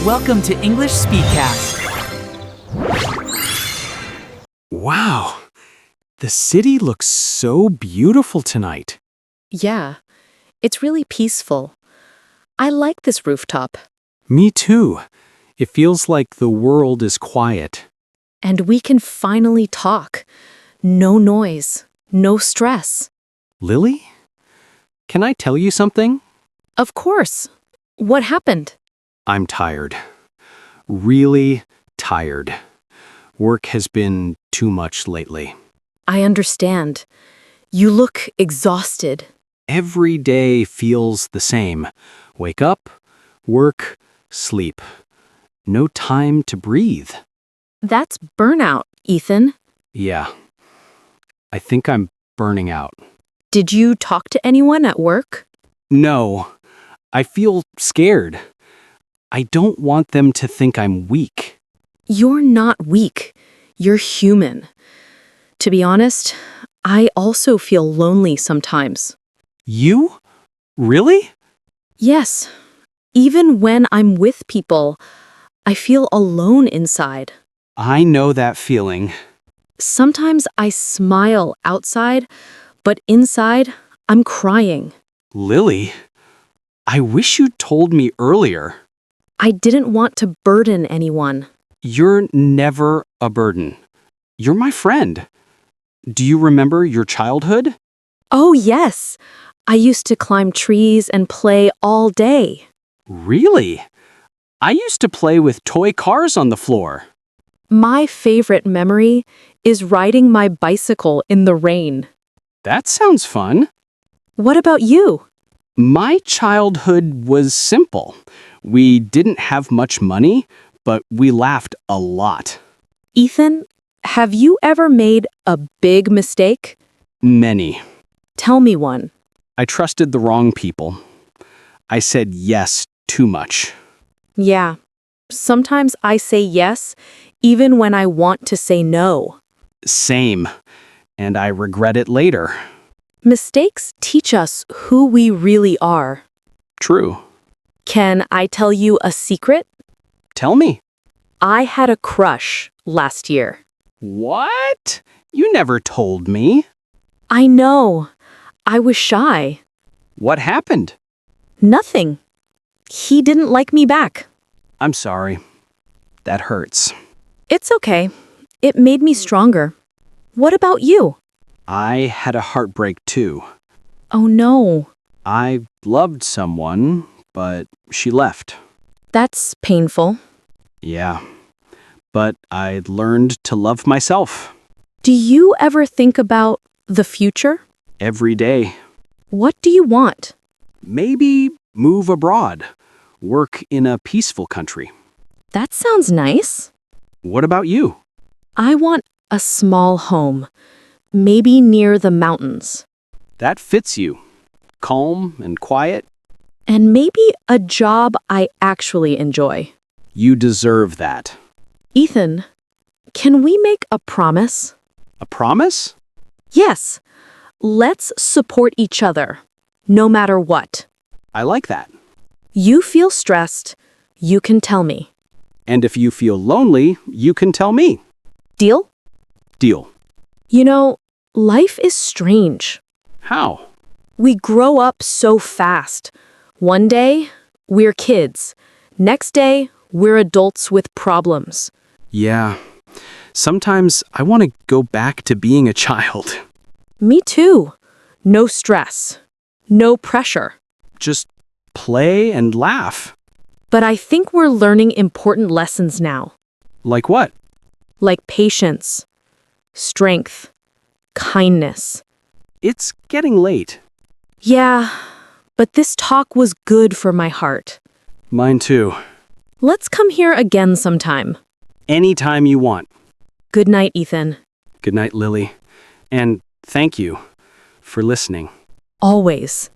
Welcome to English Speedcast. Wow, the city looks so beautiful tonight. Yeah, it's really peaceful. I like this rooftop. Me too. It feels like the world is quiet. And we can finally talk. No noise, no stress. Lily? Can I tell you something? Of course. What happened? I'm tired. Really tired. Work has been too much lately. I understand. You look exhausted. Every day feels the same. Wake up, work, sleep. No time to breathe. That's burnout, Ethan. Yeah. I think I'm burning out. Did you talk to anyone at work? No. I feel scared. I don't want them to think I'm weak. You're not weak. You're human. To be honest, I also feel lonely sometimes. You? Really? Yes. Even when I'm with people, I feel alone inside. I know that feeling. Sometimes I smile outside, but inside, I'm crying. Lily, I wish you'd told me earlier. I didn't want to burden anyone. You're never a burden. You're my friend. Do you remember your childhood? Oh, yes. I used to climb trees and play all day. Really? I used to play with toy cars on the floor. My favorite memory is riding my bicycle in the rain. That sounds fun. What about you? My childhood was simple. We didn't have much money, but we laughed a lot. Ethan, have you ever made a big mistake? Many. Tell me one. I trusted the wrong people. I said yes too much. Yeah, sometimes I say yes, even when I want to say no. Same. And I regret it later. Mistakes teach us who we really are. True. Can I tell you a secret? Tell me. I had a crush last year. What? You never told me. I know. I was shy. What happened? Nothing. He didn't like me back. I'm sorry. That hurts. It's okay. It made me stronger. What about you? I had a heartbreak too. Oh no. I loved someone, but she left. That's painful. Yeah. But I learned to love myself. Do you ever think about the future? Every day. What do you want? Maybe move abroad. Work in a peaceful country. That sounds nice. What about you? I want a small home, maybe near the mountains, That fits you. Calm and quiet. and maybe a job I actually enjoy. You deserve that. Ethan, can we make a promise? A promise? Yes. Let's support each other, no matter what. I like that. You feel stressed, you can tell me. And if you feel lonely, you can tell me. Deal? Deal. You know, life is strange. How? We grow up so fast. One day, we're kids. Next day, we're adults with problems. Yeah. Sometimes I want to go back to being a child. Me too. No stress. No pressure. Just play and laugh. But I think we're learning important lessons now, Like what? like patience, strength, kindness. It's getting late. Yeah, but this talk was good for my heart. Mine too. Let's come here again sometime. Anytime you want. Good night, Ethan. Good night, Lily. And thank you for listening. Always.